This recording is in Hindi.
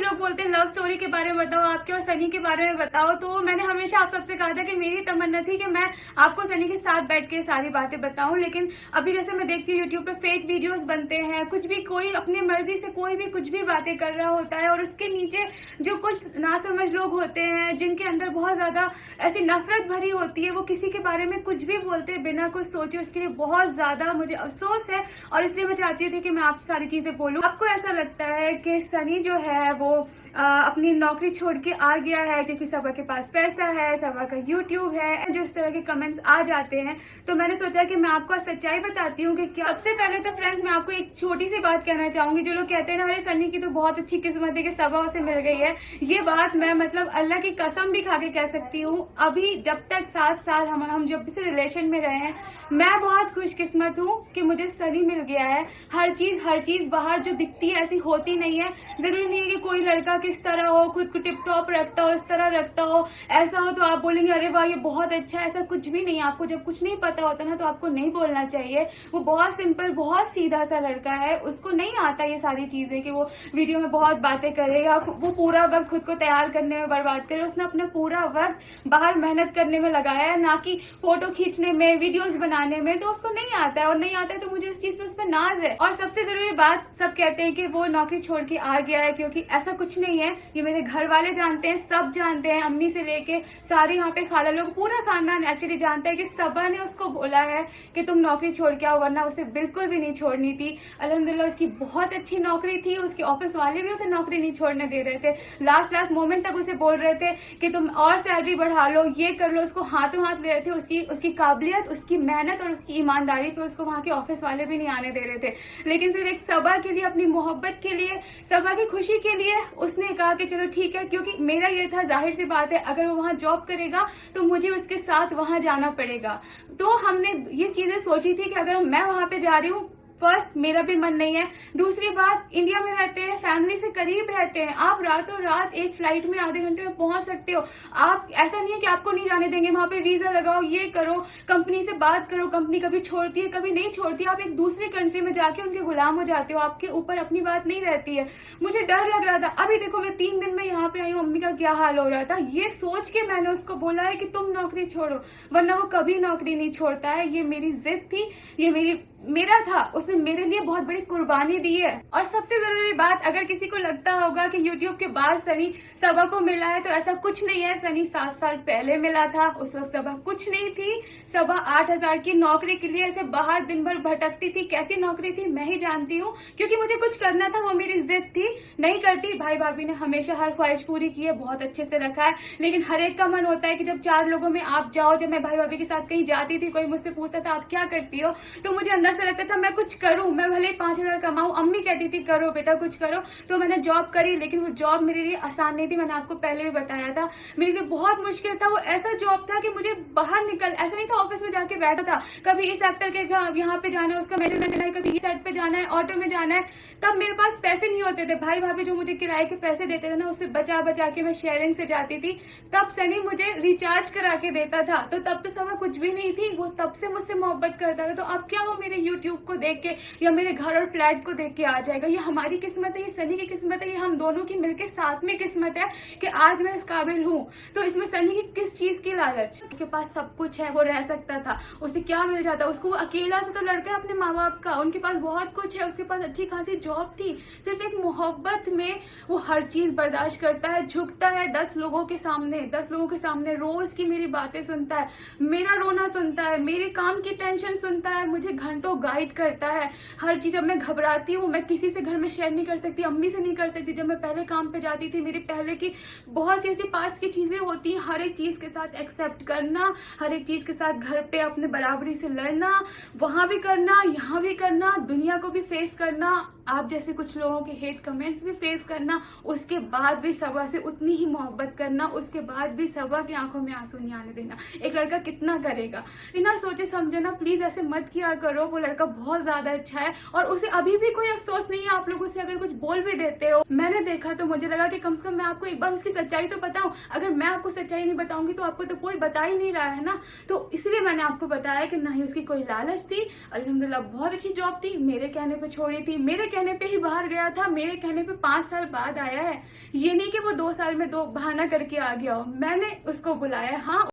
लोग बोलते हैं लव स्टोरी के बारे में बताओ, आपके और सनी के बारे में बताओ। तो मैंने हमेशा आप सबसे कहा था कि मेरी तमन्ना थी कि मैं आपको सनी के साथ बैठ के सारी बातें बताऊं, लेकिन अभी जैसे मैं देखती हूँ यूट्यूब पे फेक वीडियोस बनते हैं, कुछ भी कोई अपनी मर्जी से कोई भी कुछ भी बातें कर रहा होता है, और उसके नीचे जो कुछ नासमझ लोग होते हैं जिनके अंदर बहुत ज्यादा ऐसी नफरत भरी होती है, वो किसी के बारे में कुछ भी बोलते हैं बिना कुछ सोचे। उसके लिए बहुत ज्यादा मुझे अफसोस है, और इसलिए मैं चाहती थी कि मैं आपसे सारी चीजें बोलूं। आपको ऐसा लगता है कि सनी जो है वो अपनी नौकरी छोड़ के आ गया है क्योंकि सबा के पास पैसा है, सबा का यूट्यूब है, जो इस तरह के कमेंट्स आ जाते हैं। तो मैंने सोचा कि मैं आपको सच्चाई बताती हूँ कि क्या। सबसे पहले तो फ्रेंड्स मैं आपको एक छोटी सी बात कहना चाहूंगी। जो लोग कहते हैं ना अरे सनी की तो बहुत अच्छी किस्मत है कि सबा उसे मिल गई है, ये बात मैं मतलब अल्लाह की कसम भी खा के कह सकती हूँ। अभी जब तक 7 साल हम जब से रिलेशन में रहे हैं, मैं बहुत खुशकिस्मत हूँ कि मुझे सनी मिल गया है। हर चीज बाहर जो दिखती है ऐसी होती नहीं है। जरूरी नहीं है कि कोई लड़का किस तरह हो, खुद को टिप टॉप रखता हो, इस तरह रखता हो, ऐसा हो तो आप बोलेंगे अरे वाह ये बहुत अच्छा है। ऐसा कुछ भी नहीं है। आपको जब कुछ नहीं पता होता ना तो आपको नहीं बोलना चाहिए। वो बहुत सिंपल, बहुत सीधा सा लड़का है। उसको नहीं आता ये सारी चीजें कि वो वीडियो में बहुत बातें करेगा, वो पूरा वक्त खुद को तैयार करने में बर्बाद करे। उसने अपना पूरा वक्त बाहर मेहनत करने में लगाया है, ना कि फोटो खींचने में, वीडियोज बनाने में। तो उसको नहीं आता है, और नहीं आता है तो मुझे उस चीज से उस पर नाज है। और सबसे जरूरी बात, सब कहते हैं कि वो नौकरी छोड़ के आ गया है, क्योंकि ऐसा कुछ नहीं है। ये मेरे घर वाले जानते हैं, सब जानते हैं, अम्मी से लेके सारे यहाँ पे खाला लोग, पूरा खानदान एक्चुअली जानता है कि सबा ने उसको बोला है कि तुम नौकरी छोड़ के आओ, वरना उसे बिल्कुल भी नहीं छोड़नी थी। अल्हम्दुलिल्लाह उसकी बहुत अच्छी नौकरी थी, उसके ऑफिस वाले भी उसे नौकरी नहीं छोड़ने दे रहे थे। लास्ट मोमेंट तक उसे बोल रहे थे कि तुम और सैलरी बढ़ा लो, ये कर लो। उसको हाथों हाथ ले रहे थे। उसकी काबिलियत, उसकी मेहनत और उसकी ईमानदारी पे उसको वहां के ऑफिस वाले भी नहीं आने दे रहे थे। लेकिन सिर्फ एक सबा के लिए, अपनी मोहब्बत के लिए, सबा की खुशी के लिए उसने कहा कि चलो ठीक है। क्योंकि मेरा ये था, जाहिर सी बात है, अगर वो वहां जॉब करेगा तो मुझे उसके साथ वहां जाना पड़ेगा। तो हमने ये चीजें सोची थी कि अगर मैं वहां पे जा रही हूँ, फर्स्ट मेरा भी मन नहीं है, दूसरी बात इंडिया में रहते हैं, फैमिली से करीब रहते हैं, आप रातों रात एक फ्लाइट में आधे घंटे में पहुंच सकते हो। आप ऐसा नहीं है कि आपको नहीं जाने देंगे, वहां पे वीजा लगाओ, ये करो, कंपनी से बात करो, कंपनी कभी छोड़ती है कभी नहीं छोड़ती। आप एक दूसरी कंट्री में जाके उनके गुलाम हो जाते हो, आपके ऊपर अपनी बात नहीं रहती है। मुझे डर लग रहा था। अभी देखो मैं 3 दिन में यहाँ पे आई हूँ, अम्मी का क्या हाल हो रहा था। ये सोच के मैंने उसको बोला है कि तुम नौकरी छोड़ो, वरना वो कभी नौकरी नहीं छोड़ता है। ये मेरी जिद थी, ये मेरा था, उसने मेरे लिए बहुत बड़ी कुर्बानी दी है। और सबसे जरूरी बात, अगर किसी को लगता होगा कि यूट्यूब के बाद सनी सबा को मिला है, तो ऐसा कुछ नहीं है। सनी 7 साल पहले मिला था, उस वक्त सबा कुछ नहीं थी। सबा 8,000 की नौकरी के लिए ऐसे बाहर दिन भर भटकती थी। कैसी नौकरी थी मैं ही जानती हूँ, क्योंकि मुझे कुछ करना था, वो मेरी जिद थी। नहीं करती। भाई भाभी ने हमेशा हर ख्वाहिश पूरी की है, बहुत अच्छे से रखा है। लेकिन हर एक का मन होता है कि जब 4 लोगों में आप जाओ। जब मैं भाई भाभी के साथ कहीं जाती थी, कोई मुझसे पूछता था आप क्या करती हो, तो मुझे अंदर से लगता था मैं कुछ करूं, मैं भले 5,000 कमाऊं। अम्मी कहती थी करो बेटा कुछ करो। तो मैंने जॉब करी, लेकिन वो जॉब मेरे लिए आसान नहीं थी। मैंने आपको पहले भी बताया था, मेरे लिए बहुत मुश्किल था। वो ऐसा जॉब था कि मुझे बाहर निकल, ऐसा नहीं था ऑफिस में जाके बैठा था, कभी इस एक्टर के यहाँ पे जाना है, उसका मेजरमेंट लेना है, कभी इस सेट पे जाना है, ऑटो में जाना है। तब मेरे पास पैसे नहीं होते थे। भाई भाभी जो मुझे किराए के पैसे देते थे ना, उससे बचा बचा के मैं शेयरिंग से जाती थी। तब सनी मुझे रिचार्ज करा के देता था। तो तब तो समय कुछ भी नहीं थी, वो तब से मुझसे मोहब्बत करता था। तो अब क्या वो मेरे यूट्यूब को देख के या मेरे घर और फ्लैट को देख के आ जाएगा? ये हमारी किस्मत है, ये सनी की किस्मत है, ये हम दोनों की मिलके साथ में किस्मत है कि आज मैं इस काबिल हूँ। तो इसमें सनी की किस चीज की लालच? उसके पास सब कुछ है, वो रह सकता था, उसे क्या मिल जाता? उसको अकेला से तो लड़का है अपने माँ बाप का, उनके पास बहुत कुछ है, उसके पास अच्छी खासी जॉब थी। सिर्फ एक मोहब्बत में वो हर चीज बर्दाश्त करता है, झुकता है 10 लोगों के सामने रोज की मेरी बातें सुनता है, मेरा रोना सुनता है, मेरे काम की टेंशन सुनता है, मुझे घंटों गाइड करता है। हर चीज, जब मैं घबराती हूँ, मैं किसी से घर में शेयर नहीं कर सकती, अम्मी से नहीं कर सकती। जब मैं पहले काम पे जाती थी, मेरी पहले की बहुत सी ऐसी पास की चीजें होती हैं, हर एक चीज के साथ एक्सेप्ट करना, हर एक चीज के साथ घर पे अपने बराबरी से लड़ना, वहां भी करना, यहाँ भी करना, दुनिया को भी फेस करना, आप जैसे कुछ लोगों के हेट कमेंट्स भी फेस करना, उसके बाद भी सबा से उतनी ही मोहब्बत करना, उसके बाद भी सबा की आंखों में आंसू नहीं आने देना। एक लड़का कितना करेगा? बिना सोचे समझे ना प्लीज ऐसे मत किया करो। वो लड़का बहुत ज्यादा अच्छा है और उसे अभी भी कोई अफसोस नहीं है। आप लोग उसे अगर कुछ बोल भी देते हो, मैंने देखा तो मुझे लगा कि कम से कम मैं आपको एक बार उसकी सच्चाई तो बताऊं। अगर मैं आपको सच्चाई नहीं बताऊंगी तो आपको तो कोई बता ही नहीं रहा है ना। तो इसलिए मैंने आपको बताया कि नहीं उसकी कोई लालच थी, अल्हम्दुलिल्लाह बहुत अच्छी जॉब थी, मेरे कहने पे छोड़ी थी, मेरे कहने पे ही बाहर गया था, मेरे कहने पे 5 साल बाद आया है। ये नहीं कि वो 2 साल में 2 बहाना करके आ गया हो, मैंने उसको बुलाया। हाँ,